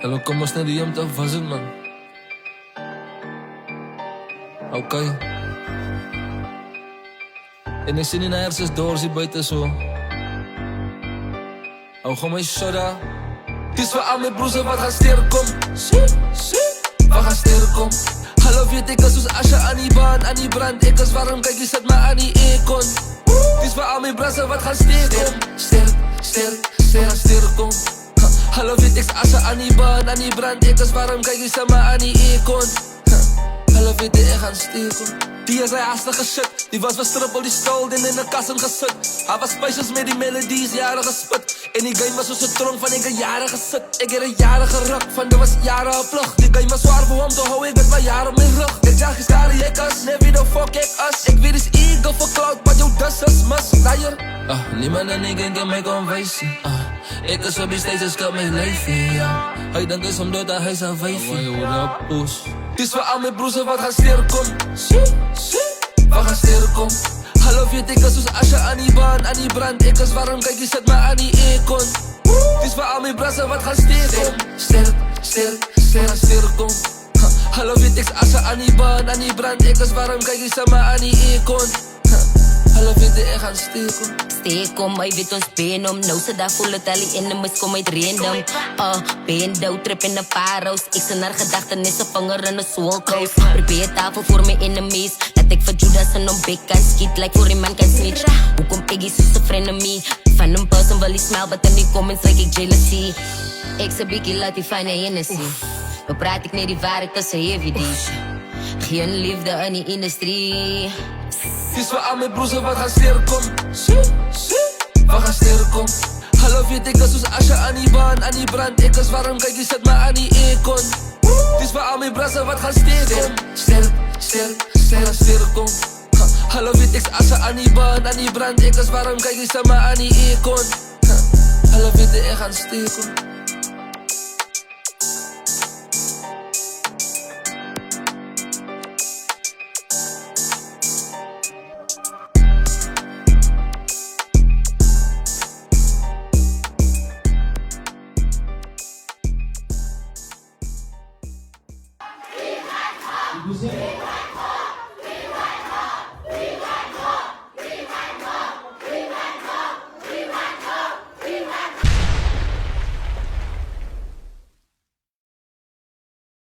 Hallo, kom ons naar die om te afwassen, man. Oké. En ik zie niet naar hersens door, zie buiten zo. Hou gewoon mijn soda. Het is voor al mijn broers wat gaan sterren, kom. Wat gaan sterren, kom. Hallo, weet ik als Asha aan die baan, aan die brand. Ik als warm, kijk, je zet me aan die econ. Het is voor al mijn brassen wat gaan sterren, sterren, kom. Hallo, weet ik Asha aan die baan, aan die brand. Ik als warm, kijk, je zet me aan die econ. Hallo, weet ik gaan sterren. Die is hij haastige shit. Die was triple, die stolen in de kassen gezet. Hij was spijsjes met die melodies, jaren gesput. En die game was zo'n tronk van ik een jaren gezet. Ik heb een jaren gerokt, van de was jaren op vlucht. Die game was zwaar voor hem te houden, ik werd maar jaren op mijn rug. Ik zag gisteren, ik as, nee wie de fuck ik as. Ik weet is eagle voor cloud, maar jou dus is mas. Liar. Niemand en ik kan mij kon wijzen. Ik is op die steeds, dus kan mijn leven, ja. Hij denkt is omdat hij zijn wijfie. Het is voor al mijn broers wat gaan sterren, kom. Wat gaan sterren, kom. Hallo, weet ik als Asha aan die baan, aan die brand. Ik als warm, kijk, je zet me aan die econ. Het is voor al mijn brassen wat gaan sterren, kom. Hallo, weet ik Asha aan die baan, aan die brand. Ik als warm, kijk, je zet me aan die econ. Hallo, weet ik gaan sterren. Kom, hij weet ons been om. Nou, ze daar voelen het al in de mis, kom uit random. Bendo, trip in de paro's. Ik zijn naar gedachtenissen, vanger in de soulkoos. Probeer tafel voor mijn enemies. Laat ik voor Judas en om big kan schiet. Like voor een man kan snitch. Hoe kom ik is een frenemy? Van een person wil die smile, but in die comments like ik jealousy. Ik ze biggie, laat die fijne Hennessy. We praat ik niet die waarheid tussen heavy dish. Geen liefde in die industrie. Het is voor al mijn broers wat gaan sterren, kom. Wat gaan sterren, kom. Hallo, weet ik als Asha aan die baan, aan die brand. Ik als warm, kijk, je zet me aan die econ. Het is voor al mijn brassen wat gaan sterren, kom. Hallo, weet ik Asha aan die baan, aan die brand. Ik als warm, kijk, je zet me aan die econ. Hallo, weet ik gaan sterren. Você